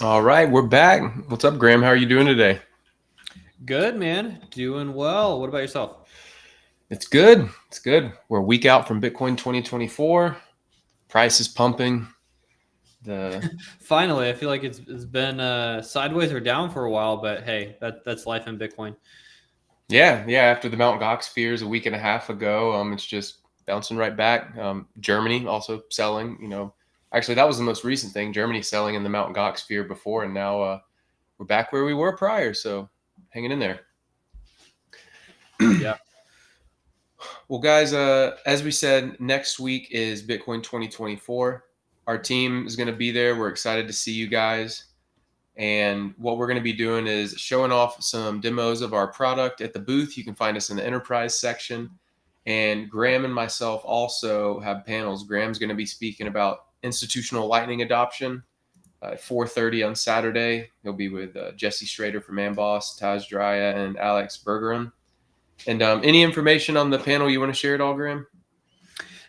All right, we're back. What's up, Graham? How are you doing today? Good, man. Doing well. What about yourself? It's good. It's good. We're a week out from Bitcoin 2024. Price is pumping. The Finally, I feel like it's been sideways or down for a while, but hey, that's life in Bitcoin. yeah. After the Mount Gox fears a week and a half ago, it's just bouncing right back. Germany also selling. Actually, that was the most recent thing. Germany selling in the Mount Gox fear before, and now we're back where we were prior. So hanging in there. Yeah. Well, guys, as we said, next week is Bitcoin 2024. Our team is going to be there. We're excited to see you guys. And what we're going to be doing is showing off some demos of our product at the booth. You can find us in the enterprise section. And Graham and myself also have panels. Graham's going to be speaking about institutional Lightning adoption at 4:30 on Saturday. He'll be with Jesse Schrader from Amboss, Taj Draya, and Alex Bergeron. And any information on the panel you want to share at all, Graham?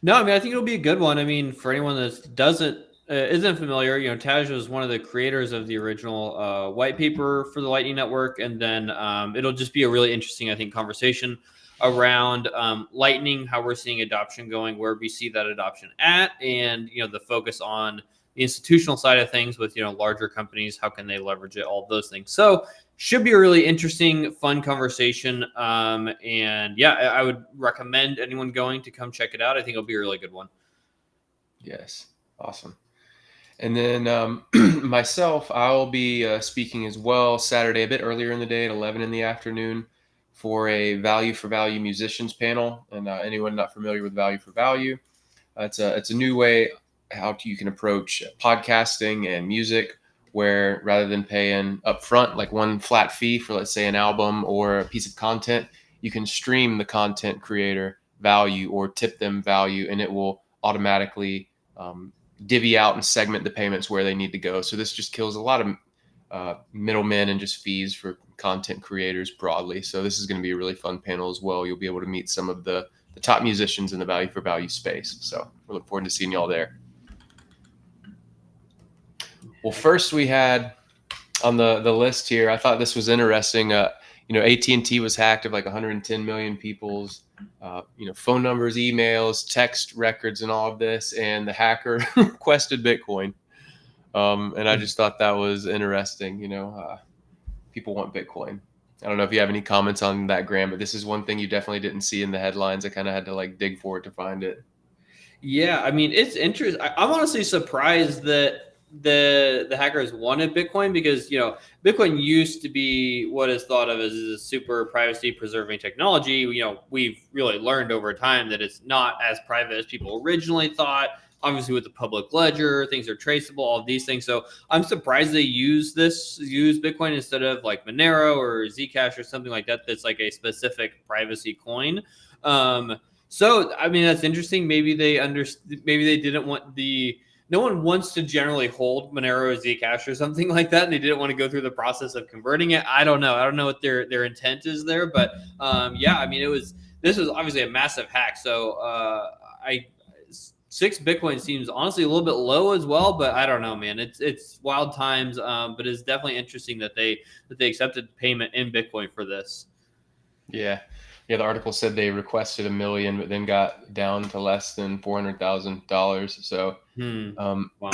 No, I mean I think it'll be a good one. I mean, for anyone that doesn't isn't familiar, Taj was one of the creators of the original white paper for the Lightning Network, and then it'll just be a really interesting, I think, conversation around Lightning, how we're seeing adoption going, where we see that adoption at, and the focus on the institutional side of things with larger companies, how can they leverage it, all those things. So should be a really interesting, fun conversation. And yeah, I would recommend anyone going to come check it out. I think it'll be a really good one. Yes, awesome. And then myself, I'll be speaking as well Saturday, a bit earlier in the day at 11 in the afternoon for a value for value musicians panel. And anyone not familiar with value for value, it's a new way you can approach podcasting and music, where rather than paying upfront like one flat fee for, let's say, an album or a piece of content, you can stream the content creator value or tip them value, and it will automatically divvy out and segment the payments where they need to go. So this just kills a lot of middlemen and just fees for content creators broadly. So this is going to be a really fun panel as well. You'll be able to meet some of the top musicians in the value for value space. So we look forward to seeing y'all there. Well, first we had on the list here, I thought this was interesting. AT&T was hacked of like 110 million people's phone numbers, emails, text records, and all of this. And the hacker requested Bitcoin. And I just thought that was interesting. People want Bitcoin. I don't know if you have any comments on that, Graham, but this is one thing you definitely didn't see in the headlines. I kind of had to like dig for it to find it. Yeah, I mean it's interesting. I'm honestly surprised that the hackers wanted Bitcoin because Bitcoin used to be what is thought of as a super privacy preserving technology. We've really learned over time that it's not as private as people originally thought. Obviously, with the public ledger, things are traceable, all of these things. So I'm surprised they use Bitcoin instead of like Monero or Zcash or something like that. That's like a specific privacy coin. So I mean that's interesting. Maybe they didn't want the no one wants to generally hold Monero or Zcash or something like that, and they didn't want to go through the process of converting it. I don't know. I don't know what their intent is there, but yeah, I mean this was obviously a massive hack. So I 6 Bitcoin seems honestly a little bit low as well, but I don't know, man. It's wild times, but it's definitely interesting that they accepted payment in Bitcoin for this. Yeah. Yeah, the article said they requested 1 million, but then got down to less than $400,000. So, Wow.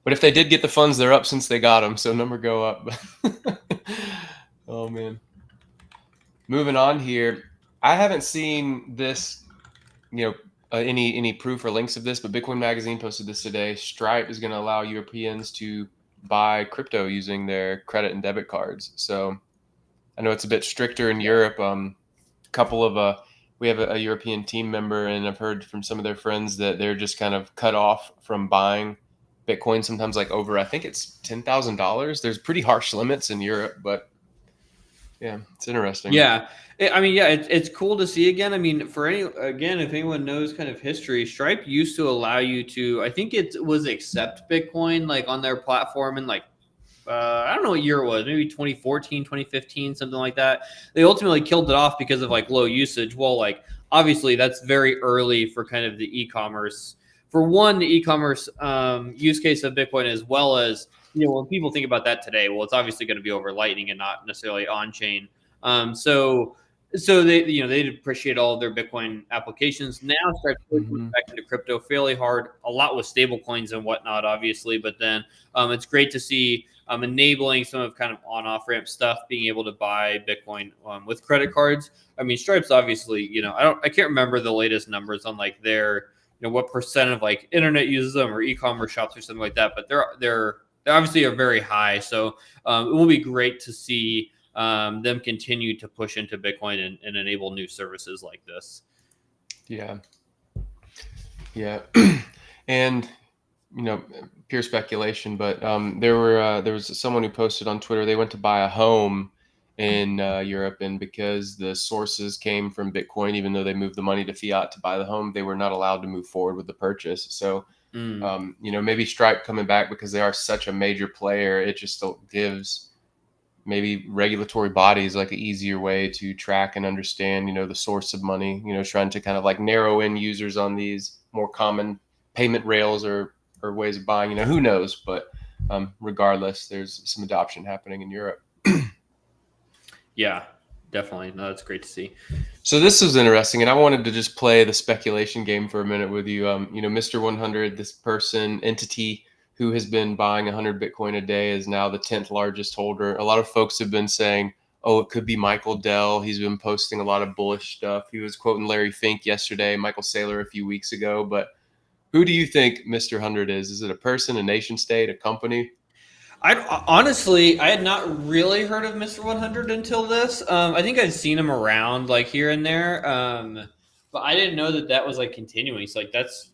but if they did get the funds, they're up since they got them. So number go up. Oh man. Moving on here, I haven't seen this. Any proof or links of this, but Bitcoin Magazine posted this today. Stripe is going to allow Europeans to buy crypto using their credit and debit cards. So I know it's a bit stricter in Europe. Couple of we have a European team member, and I've heard from some of their friends that they're just kind of cut off from buying Bitcoin. Sometimes like over, I think it's $10,000. There's pretty harsh limits in Europe, but yeah, it's interesting. Yeah. I mean, yeah, it's cool to see again. I mean, if anyone knows kind of history, Stripe used to allow you to, I think it was accept Bitcoin like on their platform and like, I don't know what year it was, maybe 2014, 2015, something like that. They ultimately killed it off because of like low usage. Well, like obviously that's very early for kind of the e-commerce. For one, the e-commerce use case of Bitcoin, as well as when people think about that today, well, it's obviously going to be over Lightning and not necessarily on chain. So they they depreciate all of their Bitcoin applications. Now start pushing Hmm. back into crypto fairly hard, a lot with stable coins and whatnot, obviously. But then it's great to see enabling some of kind of on off ramp stuff, being able to buy Bitcoin with credit cards. I mean, Stripe's obviously, I can't remember the latest numbers on like their, what percent of like internet uses them or e-commerce shops or something like that, but they obviously are very high. So it will be great to see them continue to push into Bitcoin and enable new services like this. Yeah, yeah, and pure speculation, but there was someone who posted on Twitter they went to buy a home in Europe, and because the sources came from Bitcoin, even though they moved the money to fiat to buy the home, they were not allowed to move forward with the purchase. So, Mm. maybe Stripe coming back because they are such a major player, it just still gives maybe regulatory bodies like an easier way to track and understand, the source of money, trying to kind of like narrow in users on these more common payment rails or ways of buying, who knows, but regardless, there's some adoption happening in Europe. Yeah, definitely. No, that's great to see. So this was interesting, and I wanted to just play the speculation game for a minute with you. Mr. 100, this person entity who has been buying 100 Bitcoin a day is now the 10th largest holder. A lot of folks have been saying, "Oh, it could be Michael Dell." He's been posting a lot of bullish stuff. He was quoting Larry Fink yesterday, Michael Saylor a few weeks ago. But who do you think Mr. 100 is? Is it a person, a nation state, a company? I honestly, I had not really heard of Mr. 100 until this. I think I'd seen him around like here and there, but I didn't know that that was like continuing. So like that's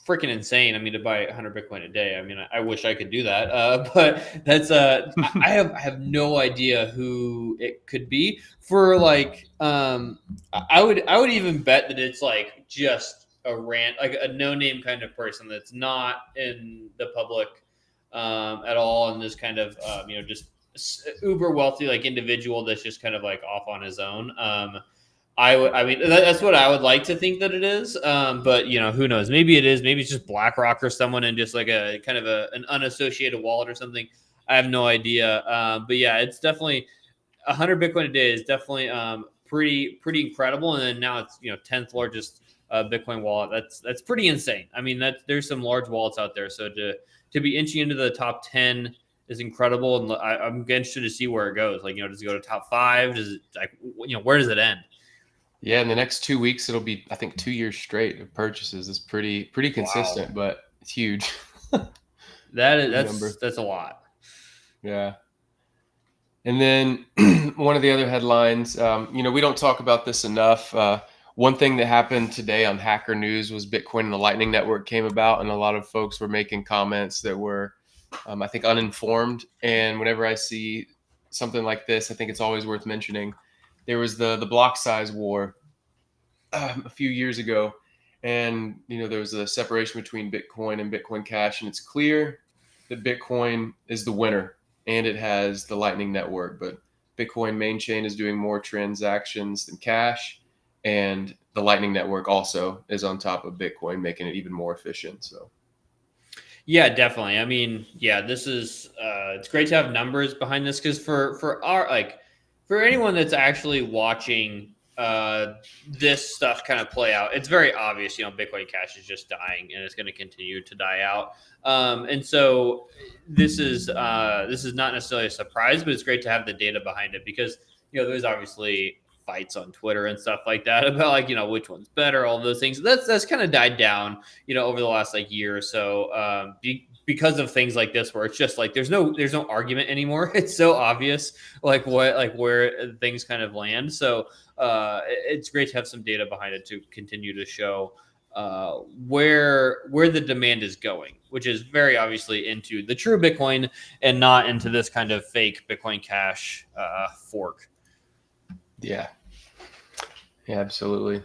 freaking insane. I mean, to buy 100 Bitcoin a day. I mean, I wish I could do that, but that's I have no idea who it could be for. Like, I would even bet that it's like just a rant, like a no name kind of person that's not in the public at all, and this kind of just uber wealthy like individual that's just kind of like off on his own. I mean, that's what I would like to think that it is. But who knows? Maybe it is. Maybe it's just BlackRock or someone in just like a kind of an unassociated wallet or something. I have no idea. But yeah, it's definitely 100 Bitcoin a day is definitely pretty incredible. And then now it's 10th largest Bitcoin wallet. That's pretty insane. I mean, there's some large wallets out there. So to be inching into the top 10 is incredible, and I'm interested to see where it goes. Like, does it go to top 5? Does it like where does it end? Yeah, in the next 2 weeks, it'll be, I think, 2 years straight of purchases. It's pretty Wow, consistent, but it's huge. that is Big that's number. that's a lot. Yeah. And then one of the other headlines, we don't talk about this enough. One thing that happened today on Hacker News was Bitcoin and the Lightning Network came about, and a lot of folks were making comments that were, I think, uninformed. And whenever I see something like this, I think it's always worth mentioning. There was the block size war a few years ago, and there was a separation between Bitcoin and Bitcoin Cash, and it's clear that Bitcoin is the winner, and it has the Lightning Network, but Bitcoin main chain is doing more transactions than Cash, and the Lightning Network also is on top of Bitcoin, making it even more efficient. So Yeah, definitely. I mean, yeah, this is it's great to have numbers behind this because for our like for anyone that's actually watching this stuff kind of play out, it's very obvious. Bitcoin Cash is just dying and it's going to continue to die out. And so this is not necessarily a surprise, but it's great to have the data behind it because there's obviously fights on Twitter and stuff like that about like which one's better, all those things. That's kind of died down over the last like year or so, because of things like this, where it's just like there's no argument anymore. It's so obvious where things kind of land. So it's great to have some data behind it to continue to show where the demand is going, which is very obviously into the true Bitcoin and not into this kind of fake Bitcoin Cash fork. yeah, yeah, absolutely.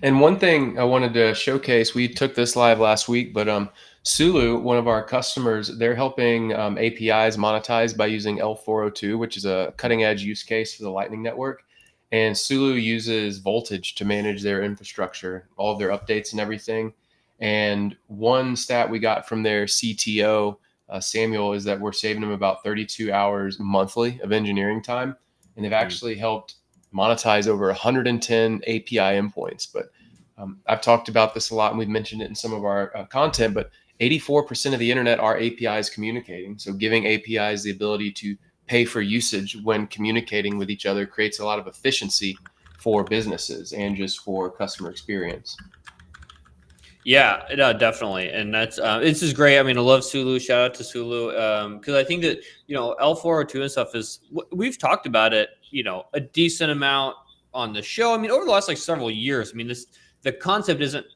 And one thing I wanted to showcase, we took this live last week, but Sulu, one of our customers, they're helping APIs monetize by using L402, which is a cutting edge use case for the Lightning Network. And Sulu uses Voltage to manage their infrastructure, all of their updates and everything. And one stat we got from their CTO Samuel, is that we're saving them about 32 hours monthly of engineering time, and they've actually helped monetize over 110 API endpoints. But I've talked about this a lot, and we've mentioned it in some of our content. But 84% of the internet are APIs communicating. So giving APIs the ability to pay for usage when communicating with each other creates a lot of efficiency for businesses and just for customer experience. Yeah, no, definitely, and that's this is great. I mean, I love Sulu. Shout out to Sulu because I think that L402 and stuff is we've talked about it, a decent amount on the show. I mean, over the last like several years. I mean, the concept isn't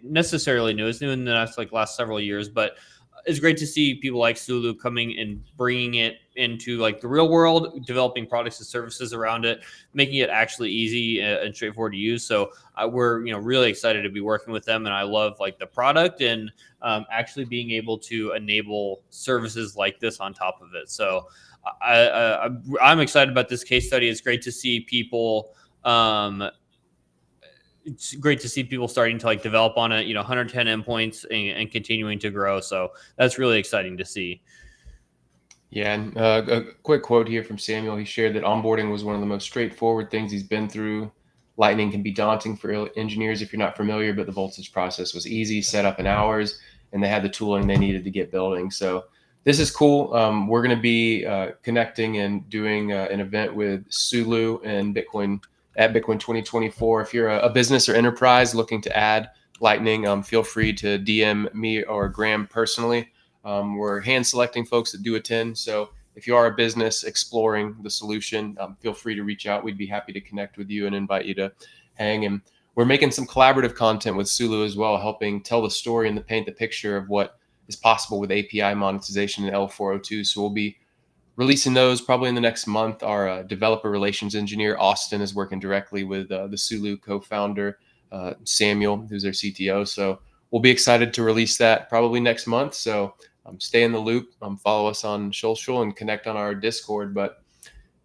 necessarily new. It's new in the last several years, but it's great to see people like Sulu coming and bringing it into like the real world, developing products and services around it, making it actually easy and straightforward to use. So we're really excited to be working with them, and I love like the product and actually being able to enable services like this on top of it. So I'm excited about this case study. It's great to see people. It's great to see people starting to like develop on it, 110 endpoints and continuing to grow. So that's really exciting to see. Yeah, and a quick quote here from Samuel. He shared that onboarding was one of the most straightforward things he's been through. Lightning can be daunting for engineers if you're not familiar, but the voltage process was easy, set up in hours, and they had the tooling they needed to get building. So this is cool. We're going to be connecting and doing an event with Sulu and Bitcoin at Bitcoin 2024. If you're a business or enterprise looking to add Lightning, feel free to DM me or Graham personally. We're hand selecting folks that do attend. So if you are a business exploring the solution, feel free to reach out. We'd be happy to connect with you and invite you to hang. And we're making some collaborative content with Sulu as well, helping tell the story and paint the picture of what is possible with API monetization in L402. So we'll be releasing those probably in the next month. Our developer relations engineer, Austin, is working directly with the Sulu co-founder, Samuel, who's their CTO. So we'll be excited to release that probably next month. So stay in the loop, follow us on social and connect on our Discord. But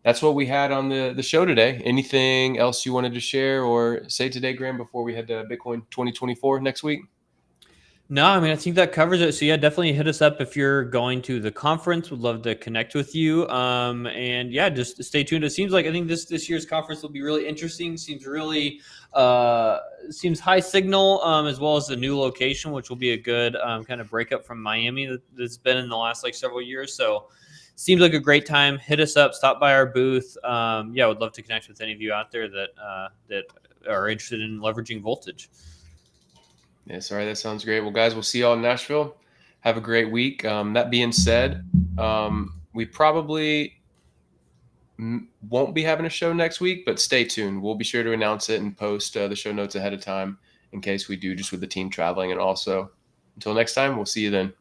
that's what we had on the show today. Anything else you wanted to share or say today, Graham, before we head to Bitcoin 2024 next week? No, I mean, I think that covers it. So yeah, definitely hit us up if you're going to the conference. Would love to connect with you. And yeah, just stay tuned. It seems like I think this year's conference will be really interesting. Seems really seems high signal, as well as the new location, which will be a good kind of breakup from Miami that's been in the last like several years. So seems like a great time. Hit us up, stop by our booth. Yeah, would love to connect with any of you out there that are interested in leveraging voltage. Yes, all right, that sounds great. Well, guys, we'll see y'all in Nashville. Have a great week. That being said, we probably won't be having a show next week, but stay tuned. We'll be sure to announce it and post the show notes ahead of time in case we do, just with the team traveling. And also, until next time, we'll see you then.